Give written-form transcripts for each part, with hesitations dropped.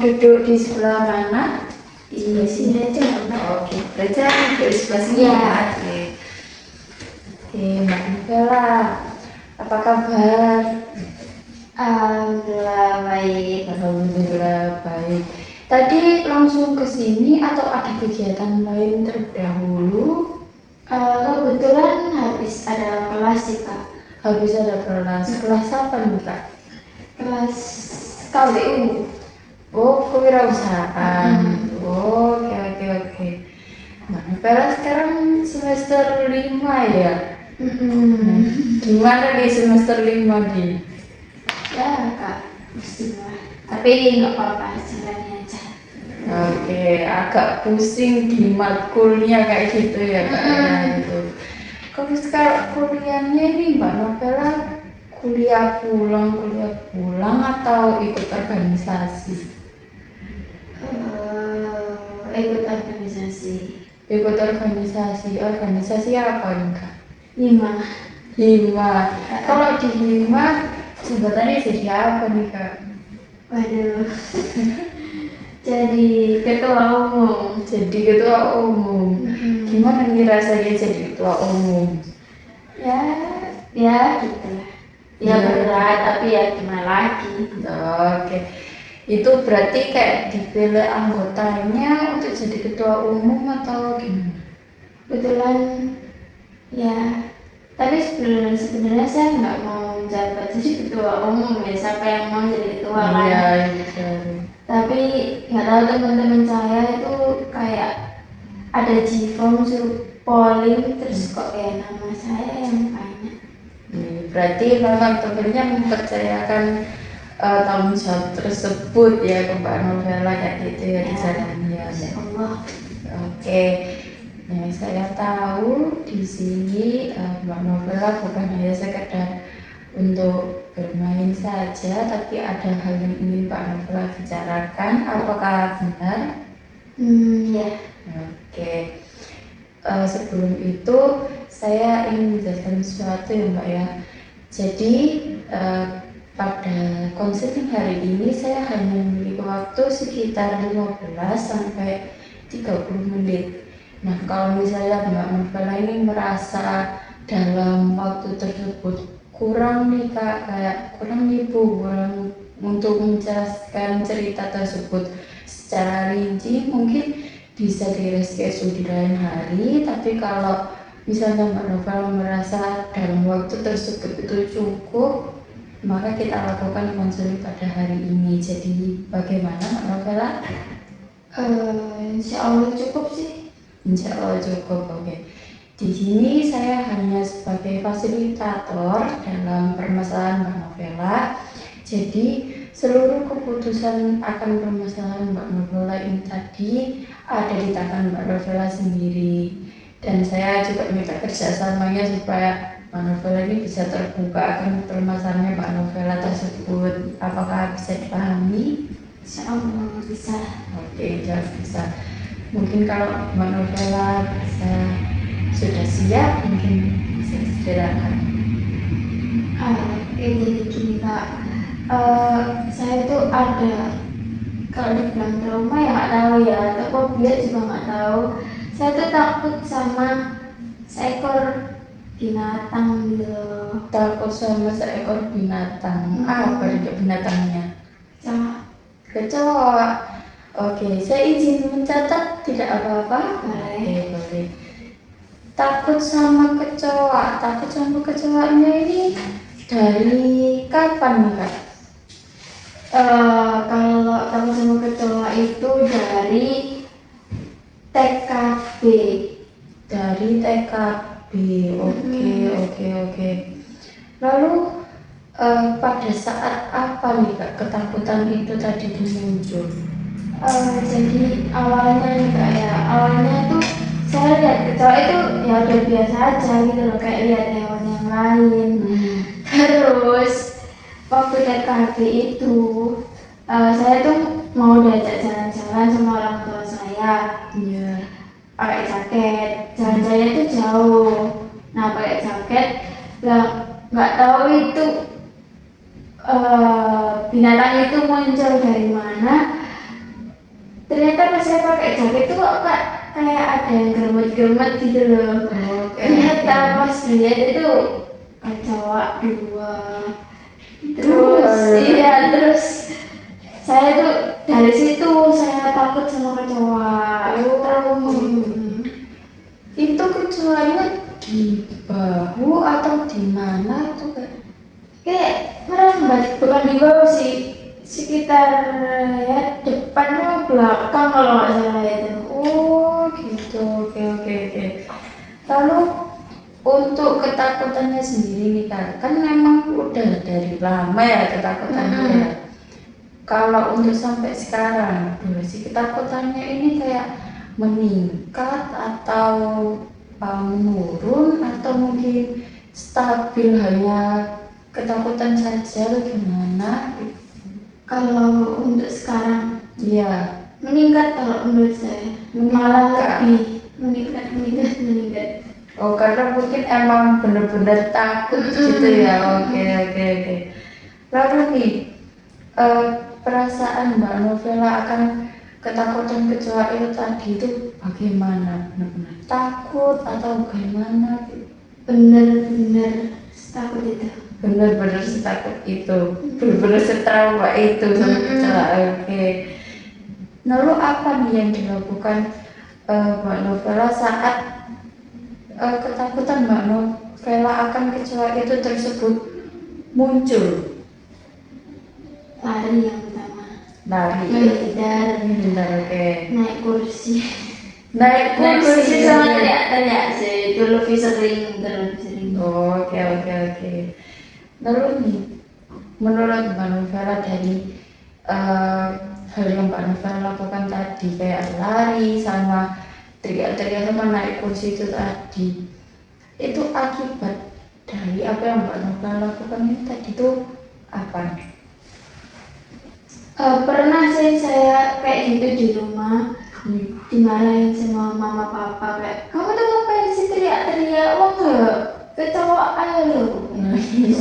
duduk di sebelah mana? Di sini aja Mbak. Oke, berarti duduk di sebelah sini Iya. ya. Oke, Mbak Novela, apa kabar? Alhamdulillah baik. Alhamdulillah baik. Tadi langsung ke sini atau ada kegiatan lain terlebih dahulu? Kebetulan habis ada kelas sih Kak. Habis ada kelas apa nih Kak? Kelas KWU. Oh, kewirausahaan. Oh, oke. Mbak Novela sekarang semester 5 ya? Gimana di semester 5 di? Ya Kak, bismillah. Tapi nggak apa-apa, jalani aja. Oke, agak pusing di matkulnya kayak gitu ya Kak ya gitu. Kalau sekarang kuliahnya ini Mbak Novela kuliah pulang atau ikut organisasi? Ikut organisasi. Ikut organisasi apa nih Kak? 5. Hima. Kalau di Hima sebutannya jadi apa nih Kak? Waduh. Jadi ketua umum. Jadi ketua umum. Gimana nih rasanya jadi ketua umum? Ya gitu lah. Ya berat, tapi ya gimana lagi. Oke. Itu berarti kayak dipilih anggotanya untuk jadi ketua umum atau gimana? Kebetulan ya, tapi sebenarnya saya nggak mau menjabat jadi ketua umum ya, siapa yang mau jadi ketua kan. Iya, iya. Tapi nggak tahu teman-teman saya itu kayak ada G-form suruh polling terus kok ya nama saya yang banyak. Berarti memang tentunya mempercayakan tanggung jawab tersebut ya ke Mbak Novela kayak gitu ya di jalannya. Ya Allah. Oke, yang saya tahu di sini Mbak Novela bukan hanya sekedar untuk bermain saja, tapi ada hal yang ingin Mbak Novela bicarakan. Apakah benar? Ya. Oke. Sebelum itu saya ingin menjelaskan sesuatu ya Mbak ya. Jadi pada konseling hari ini saya hanya memiliki waktu sekitar 15 sampai 30 menit. Nah, kalau misalnya Mbak Novela ini merasa dalam waktu tersebut kurang nih Kak, kayak kurang untuk menjelaskan cerita tersebut secara rinci, mungkin bisa di-reschedule di lain hari. Tapi kalau misalnya Mbak Novela merasa dalam waktu tersebut itu cukup, maka kita lakukan konseling pada hari ini. Jadi bagaimana Mbak Novela? Insya Allah cukup sih. Insya Allah cukup. Oke. Di sini saya hanya sebagai fasilitator dalam permasalahan Mbak Novela. Jadi seluruh keputusan akan permasalahan Mbak Novela ini tadi ada di tangan Mbak Novela sendiri. Dan saya juga minta kerjasamanya supaya Mbak Novela ini bisa terbuka akan permasalahannya Mbak Novela tersebut. Apakah bisa dipahami? Insya Allah bisa. Oke, jelas bisa. Mungkin kalau Mbak Novela sudah siap, mungkin bisa silakan. Jadi gini Kak, saya itu ada, kalau dibilang trauma ya nggak tahu ya, atau fobia juga nggak tahu. Saya tuh takut sama seekor binatang gitu. Takut sama seekor binatang. Apa itu binatangnya? Kecoa. Oke, saya izin mencatat, tidak apa-apa. Boleh. Takut sama kecoanya ini dari kapan nih Kak? Kalau takut sama kecoa itu dari TKB. Dari TKB. Oke. Lalu pada saat apa nih Kak ketakutan itu tadi muncul? Jadi awalnya nih Kak ya, awalnya tuh saya lihat kecoa itu ya udah biasa aja gitu loh, kayak lihat hewan yang lain. Terus waktu TKB itu saya tuh mau diajak jalan-jalan sama orang tua saya. Iya. Pakai jaket, jalan-jalannya itu jauh. Nah pakai jaket, lah nggak tahu itu binatang itu muncul dari mana. ternyata pas saya pakai jaket itu kok kayak ada yang gemet-gemet gitu loh. Ternyata pas lihat itu kecoak dua. Terus iya, terus saya tuh dari situ saya takut sama kecoa. Itu kecoanya di bahu atau di mana tuh kayak merambat, bukan di bawah sih, sekitar ya depan sama belakang kalau nggak salah itu. Oh gitu, oke. Lalu untuk ketakutannya sendiri nih kan memang udah dari lama ya ketakutannya ya. Kalau untuk sampai sekarang, durasi ketakutannya ini kayak meningkat atau menurun atau mungkin stabil hanya ketakutan saja atau gimana? Kalau untuk sekarang Iya, meningkat kalau menurut saya, malah lebih meningkat. Oh, karena mungkin emang bener-bener takut gitu ya. Oke. Lalu nih, perasaan Mbak Novela akan ketakutan kecoa itu tadi itu bagaimana? Benar-benar takut atau bagaimana? Bener-bener takut itu. Benar-benar setakut itu, benar-benar setrauma itu sama kecoa. Oke. Lalu apa nih yang dilakukan Mbak Novela saat ketakutan Mbak Novela akan kecoa itu tersebut muncul? Lari yang pertama. Lari. Menghindar. Oke. Naik kursi kursi sama teriak sih. Itu lebih sering. Oke. Lalu nih, menurut Mbak Novela dari hal yang Mbak Novela lakukan tadi kayak lari sama teriak-teriak sama naik kursi itu tadi, itu akibat dari apa yang Mbak Novela lakukan ini tadi itu apa? Pernah sih saya kayak gitu di rumah, dimarahin sama mama papa kayak, kamu tuh ngapain sih teriak-teriak, wah nggak kecoa aja lo.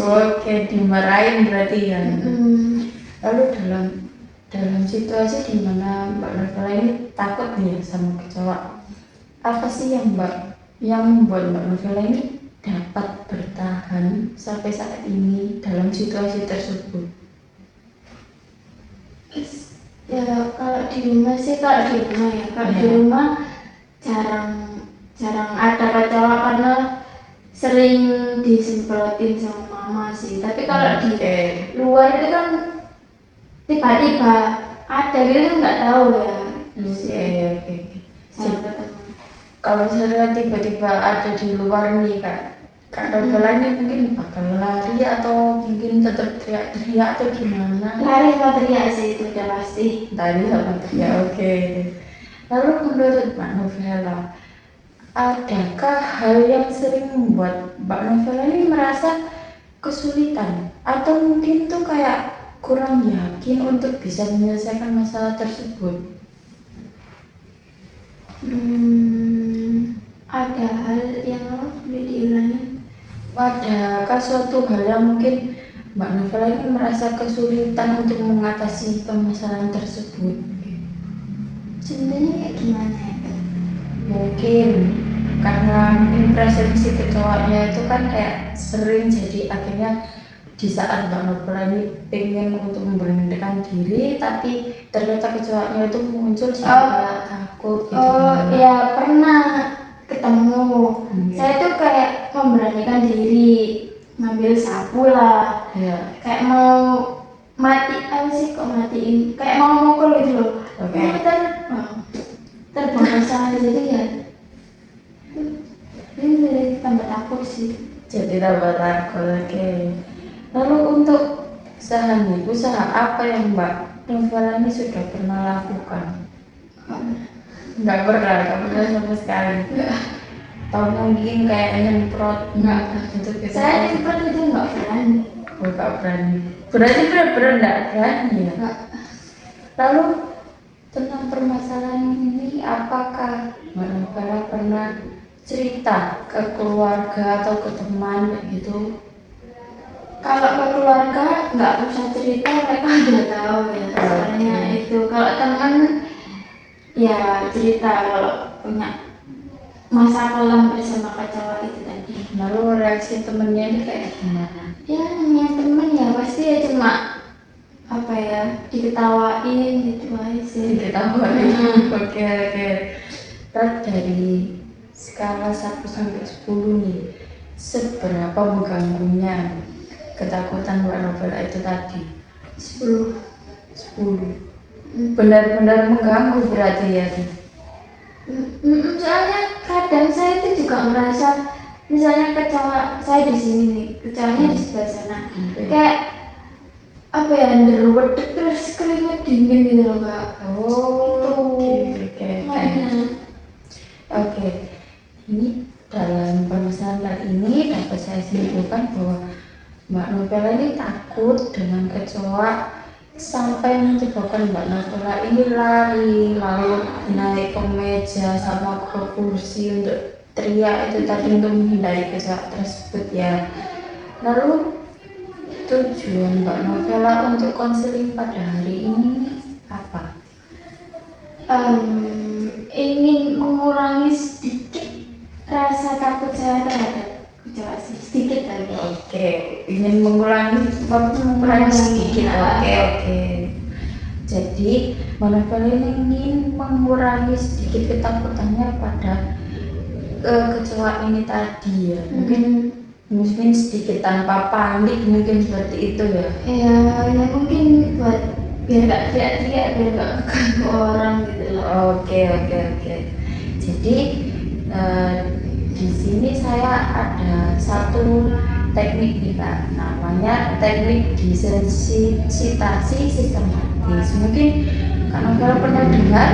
Oke, dimarahin berarti ya. Lalu dalam situasi di mana Mbak Novela ini takut nih sama kecoa, apa sih yang membuat Mbak Novela ini dapat bertahan sampai saat ini dalam situasi tersebut? Ya kalau di rumah di rumah jarang ada kecoa karena sering disemprotin sama mama sih. Tapi kalau di luar itu kan tiba-tiba ada gitu, nggak tahu ya. Oke. Kalau misalnya tiba-tiba ada di luar nih Kak Novela ini mungkin bakal lari atau mungkin tetap teriak-teriak atau gimana? Lari sama teriak sih, itu udah pasti. Lari sama teriak, oke. Lalu menurut Mbak Novela, adakah hal yang sering membuat Mbak Novela ini merasa kesulitan atau mungkin tuh kayak kurang yakin untuk bisa menyelesaikan masalah tersebut? Ada hal yang boleh diulangi? Adakah suatu hal yang mungkin Mbak Novela ini merasa kesulitan untuk mengatasi permasalahan tersebut? Sebenarnya kayak gimana ya? Mungkin karena presensi kecoanya itu kan kayak sering, jadi akhirnya di saat Mbak Novela ini pengen untuk memberhentikan diri tapi ternyata kecoanya itu muncul sehingga takut gitu. Ya pernah ketemu. Saya tuh kayak memberanikan diri, ngambil sapu lah. Kayak mau matiin, kayak mau mukul gitu loh. Terbang salah jadi ya. Ini tambah takut sih. Jadi tambah takut, oke. Lalu untuk usaha apa yang Mbak Novela ini sudah pernah lakukan? Nggak pernah, sama sekali. Atau mungkin kayak nyemprot? Nggak. Saya nyemprot itu nggak berani. Nggak berani. Berarti benar-benar nggak berani ya? Nggak. Lalu tentang permasalahan ini, apakah Mbak Novela pernah cerita ke keluarga atau ke teman gitu? Kalau ke keluarga nggak usah cerita, mereka udah tahu ya soalnya itu. Kalau teman Ya cerita kalau punya masa kelam bersama kecoa itu tadi. Lalu reaksi temennya ini kayak gimana? Ya namanya temen ya pasti ya cuma apa ya diketawain gitu aja sih. Diketawain. Oke. Terus dari skala 1 sampai 10 nih, seberapa mengganggunya ketakutan Mbak Novela itu tadi? 10. 10. Benar-benar mengganggu berarti ya? Soalnya kadang saya itu juga merasa misalnya kecoa saya di sini nih, kecoanya di sebelah sana, kayak apa ya ngerwedek terus keringet dingin gitu loh Kak. Oke. Oke, ini dalam permasalahan kali ini dapat saya simpulkan bahwa Mbak Novela ini takut dengan kecoa sampai menyebabkan Mbak Novela ini lari, lalu naik ke meja sama ke kursi untuk teriak itu tadi untuk menghindari kecoa tersebut ya. Lalu tujuan Mbak Novela untuk konseling pada hari ini apa? Ingin mengurangi sedikit rasa takut saya terhadap kecoa sih, sedikit aja. Oke, ingin mengurangi sedikit. Oke. Jadi Mbak Novela ini ingin mengurangi sedikit ketakutannya pada kecoa ini tadi ya. Mungkin sedikit tanpa panik, mungkin seperti itu ya. Ya mungkin buat biar nggak teriak-teriak, biar nggak ganggu orang gitu loh. Oke. Jadi di sini saya ada satu teknik nih Kak, namanya teknik desensitasi sistematis. Mungkin Kak Novela pernah dengar?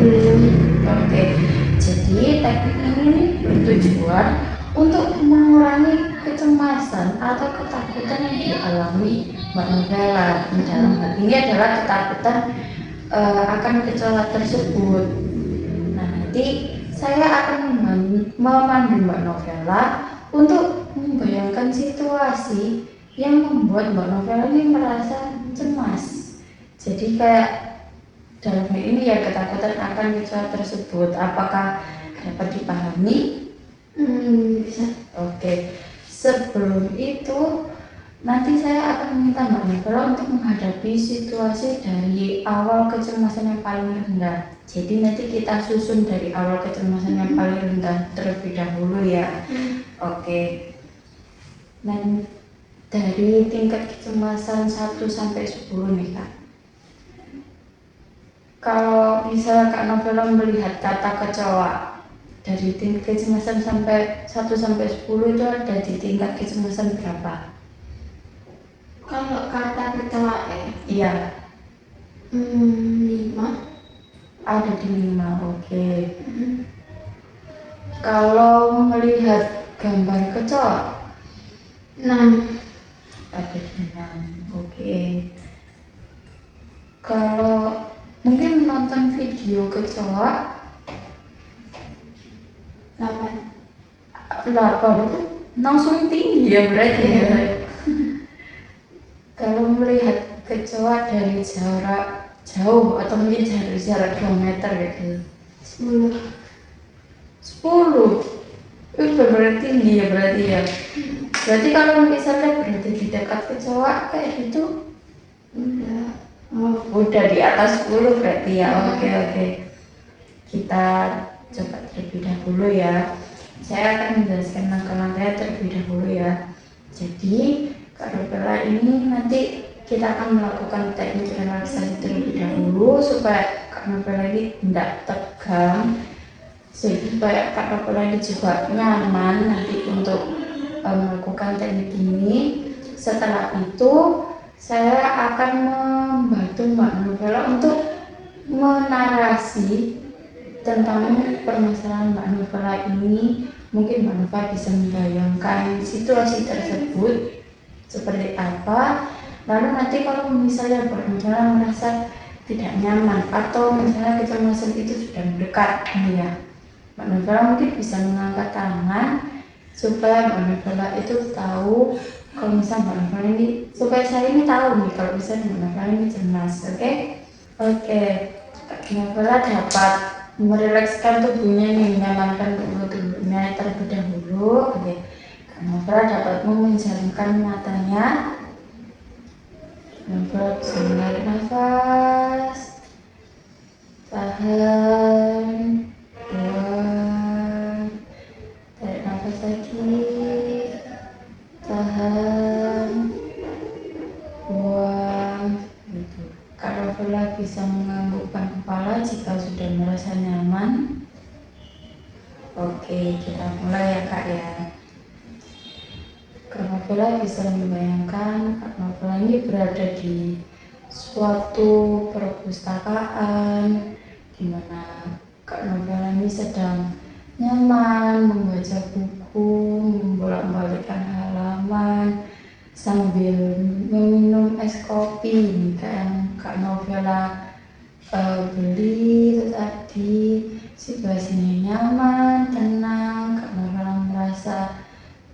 Belum. Oke. Jadi teknik ini bertujuan untuk mengurangi kecemasan atau ketakutan yang dialami Mbak Novela. Dalam hal ini adalah ketakutan akan kecoa tersebut. Nah, nanti saya akan memandu Mbak Novela untuk membayangkan situasi yang membuat Mbak Novela ini merasa cemas. Jadi kayak dalam hal ini ya ketakutan akan kecoa tersebut. Apakah dapat dipahami? Bisa. Oke. Sebelum itu nanti saya akan meminta Mbak Novela untuk menghadapi situasi dari awal kecemasan yang paling rendah. Jadi nanti kita susun dari awal kecemasan yang paling rendah terlebih dahulu ya. Oke. Dan dari tingkat kecemasan 1 sampai 10 nih Kak. Kalau bisa Kak Novela melihat kata kecoa dari tingkat kecemasan 1 sampai 10 itu ada di tingkat kecemasan berapa? Kalau kata kecoa Iya. 5. Ada di 5, oke. Kalau melihat gambar kecoa 6. ada di 6, oke. Kalau mungkin menonton video kecoa 8. 8 itu langsung tinggi ya berarti ya. Kalau melihat kecoa dari jarak jauh atau mungkin dari jarak 2 meter gitu. 10 itu benar tinggi ya berarti ya. Berarti kalau misalnya berada di dekat kecoa kayak gitu udah di atas 10 berarti ya. Oke. Kita coba terlebih dahulu ya. Saya akan menjelaskan langkah-langkahnya terlebih dahulu ya. Jadi Kak Novela ini nanti kita akan melakukan teknik relaksasi terlebih dahulu supaya Kak Novela ini tidak tegang, supaya Kak Novela ini juga nyaman nanti untuk melakukan teknik ini. Setelah itu saya akan membantu Mbak Novela untuk menarasi tentang permasalahan Mbak Novela ini. Mungkin Mbak Novela bisa membayangkan situasi tersebut seperti apa. Lalu nanti kalau misalnya Mbak Novela merasa tidak nyaman atau misalnya kecemasan itu sudah mendekat ya, Mbak Novela mungkin bisa mengangkat tangan supaya Mbak Novela itu tahu kalau misalnya Mbak Novela ini, supaya saya ini tahu nih kalau misalnya Mbak Novela ini cemas. Oke. Kak Novela dapat merilekskan tubuhnya nih, menyamankan tubuhnya terlebih dahulu. Oke. Kak Novela dapat memejamkan matanya. Novela bisa menarik nafas, tahan, buang, tarik nafas lagi, tahan, buang, gitu. Kak Novela bisa menganggukkan kepala jika sudah merasa nyaman. Oke, kita mulai ya Kak ya. Kak Novela bisa membayangkan Kak Novela ini berada di suatu perpustakaan di mana Kak Novela ini sedang nyaman membaca buku, membolak-balikkan halaman sambil meminum es kopi yang Kak Novela beli itu tadi. Situasinya nyaman, tenang, Kak Novela merasa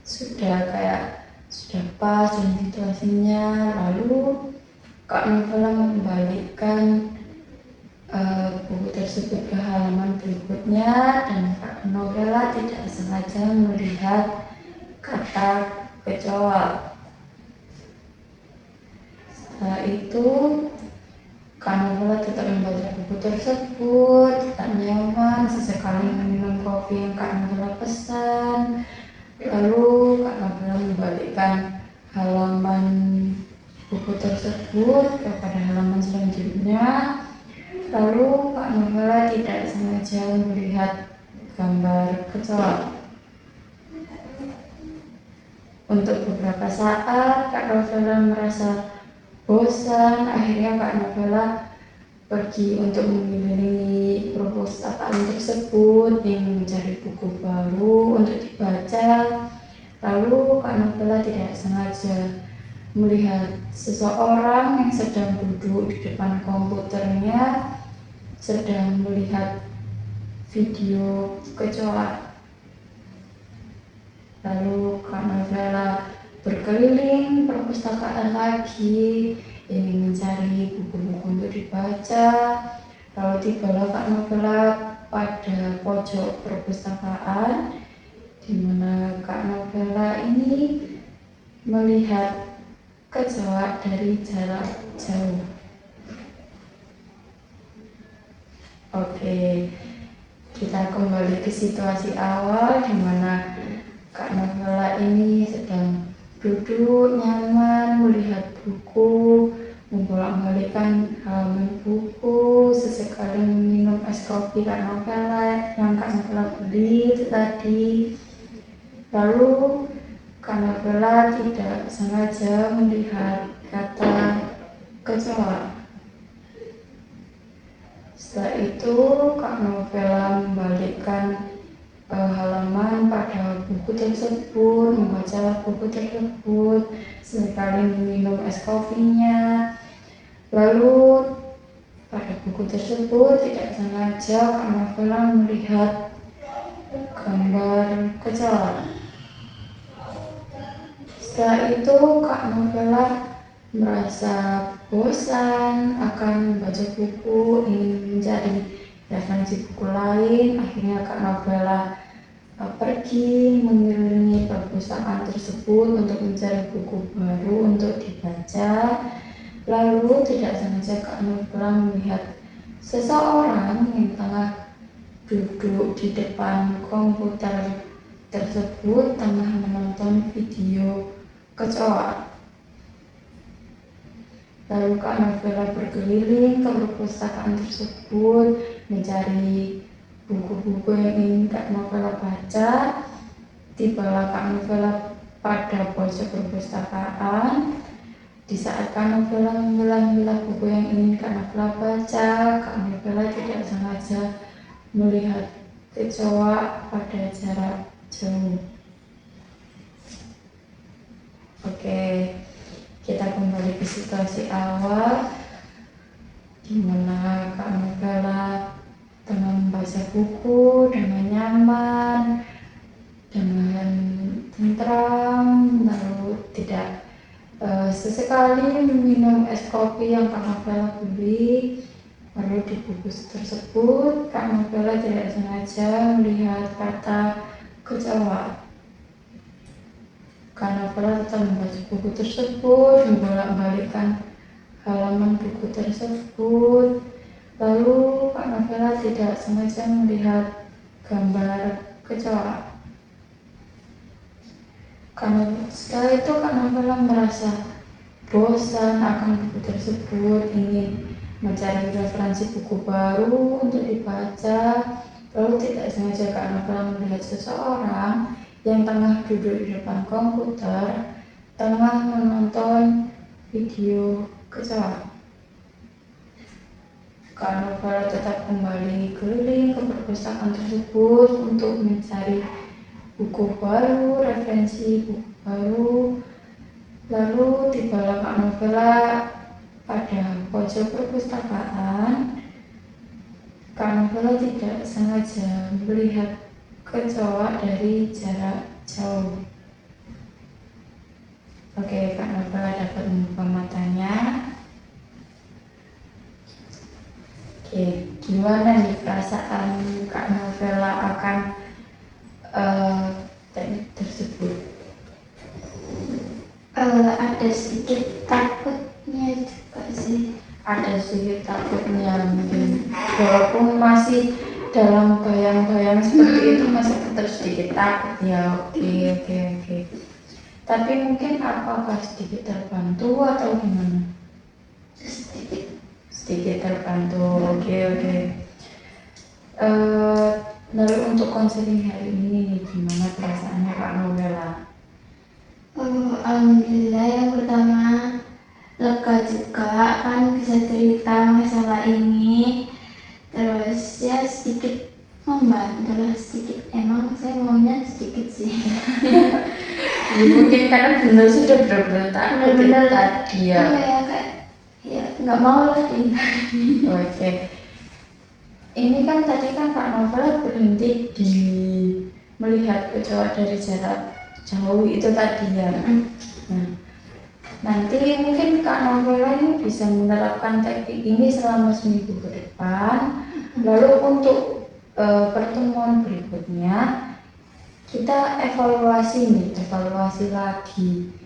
sudah pas dengan situasinya. Lalu Kak Novela membalikkan buku tersebut ke halaman berikutnya dan Kak Novela tidak sengaja melihat kata kecoa. Setelah itu Kak Novela tetap membaca buku tersebut, tetap nyaman, sesekali minum kopi yang Kak Novela pesan. Lalu Kak Novela membalikkan halaman buku tersebut kepada halaman selanjutnya. Lalu Kak Novela tidak sengaja melihat gambar kecoa. Untuk beberapa saat Kak Novela merasa bosan. Akhirnya Kak Novela pergi untuk mengelilingi perpustakaan tersebut ingin mencari buku baru untuk dibaca. Lalu Kak Novela tidak sengaja melihat seseorang yang sedang duduk di depan komputernya sedang melihat video kecoa. Lalu Kak Novela berkeliling perpustakaan lagi ingin mencari buku-buku untuk dibaca. Lalu tibalah Kak Novela pada pojok perpustakaan di mana Kak Novela ini melihat kecoa dari jarak jauh. Oke, kita kembali ke situasi awal di mana Kak Novela ini sedang duduk nyaman melihat buku, membolak-balikkan halaman buku, sesekali minum es kopi Kak Novela yang Kak Novela beli itu tadi. Lalu Kak Novela tidak sengaja melihat kata kecoa. Setelah itu Kak Novela membalikkan halaman pada buku tersebut, membaca buku tersebut, sekali meminum es kopinya. Lalu pada buku tersebut tidak sengaja Kak Novela melihat gambar kecoa. Setelah itu Kak Novela merasa bosan akan membaca buku, ingin mencari referensi buku lain. Akhirnya Kak Novela pergi mengelilingi perpustakaan tersebut untuk mencari buku baru untuk dibaca. Lalu tidak sengaja Kak Novela melihat seseorang yang tengah duduk di depan komputer tersebut tengah menonton video kecoa. Lalu Kak Novela berkeliling ke perpustakaan tersebut mencari buku-buku yang ingin Kak Novela baca. Tibalah Kak Novela pada pojok perpustakaan. Di saat Kak Novela memilah-milah buku yang ingin Kak Novela baca, Kak Novela tidak sengaja melihat kecoa pada jarak jauh. Oke, kita kembali ke situasi awal di mana Kak Novela tengah membaca buku dengan nyaman, dengan tentram, lalu sesekali meminum es kopi yang Kak Novela beli. Lalu di buku tersebut, Kak Novela tidak sengaja melihat kata kecoa. Kak Novela tetap membaca buku tersebut, membolak-balikkan halaman buku tersebut. Lalu Kak Novela tidak sengaja melihat gambar kecoa. Setelah itu Kak Novela merasa bosan akan buku tersebut, ingin mencari referensi buku baru untuk dibaca. Lalu tidak sengaja Kak Novela melihat seseorang yang tengah duduk di depan komputer, tengah menonton video kecoa. Kak Novela tetap kembali keliling ke perpustakaan tersebut untuk mencari buku baru, referensi buku baru. Lalu tibalah Kak Novela pada pojok perpustakaan. Kak Novela tidak sengaja melihat kecoa dari jarak jauh. Oke, Kak Novela dapat membuka matanya. Oke, gimana nih perasaan Kak Novela akan teknik tersebut? Ada sedikit takutnya juga sih. Ada sedikit takutnya mungkin, walaupun masih dalam bayang-bayang seperti itu masih tetap sedikit takut ya. Oke. Tapi mungkin apakah sedikit terbantu atau gimana? Sedikit terbantu. Oke. Lalu untuk konseling hari ini gimana perasaannya Kak Novela? Alhamdulillah, yang pertama lega juga kan bisa cerita masalah ini. Terus ya sedikit membantu lah, sedikit. Emang saya maunya sedikit sih. Mungkin karena benar sudah benar-benar takut tadi ya. Iya, kayak ya nggak mau lah ini. Oke. Ini kan tadi kan Kak Novela berhenti di melihat kecoa dari jarak jauh itu tadi ya. Nah, nanti mungkin Kak Novela ini bisa menerapkan teknik ini selama seminggu ke depan. Lalu untuk pertemuan berikutnya kita evaluasi lagi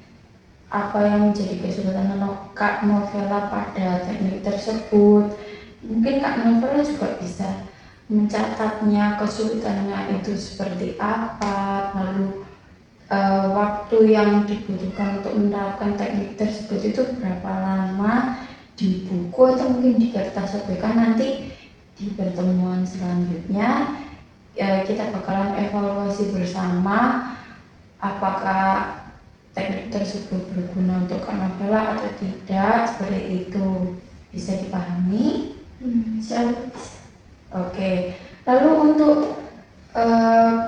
apa yang menjadi kesulitan Kak Novela pada teknik tersebut. Mungkin Kak Novela juga bisa mencatatnya, kesulitannya itu seperti apa, lalu waktu yang dibutuhkan untuk menerapkan teknik tersebut itu berapa lama di buku atau mungkin di kertas. Kan nanti di pertemuan selanjutnya kita bakalan evaluasi bersama apakah teknik tersebut berguna untuk Kak Novela atau tidak. Seperti itu, bisa dipahami? Oke. Lalu untuk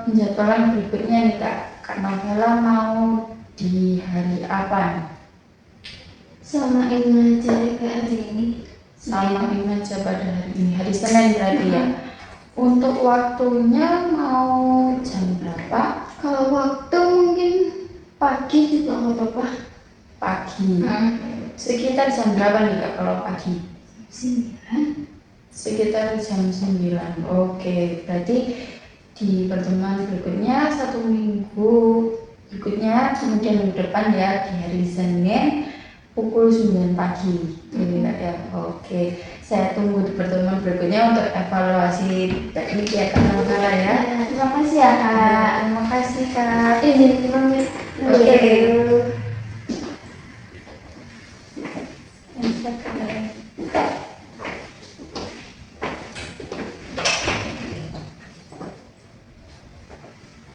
penjadwalan berikutnya nih Kak Novela mau di hari apa? Samain aja kayak hari ini. Samain aja pada hari ini, hari Senin berarti ya. Untuk waktunya mau jam berapa? Kalau waktu mungkin pagi juga nggak apa-apa. Pagi. Sekitar jam berapa nih Kak kalau pagi? 9. Sekitar jam 9. Oke, berarti di pertemuan berikutnya 1 minggu berikutnya, kemudian minggu depan ya, di hari Senin pukul 9 pagi. Ya. Oke, saya tunggu di pertemuan berikutnya untuk evaluasi teknik ya Kak Novela ya. Terima kasih ya Kak. Terima kasih Kak. Izin pamit. Oke.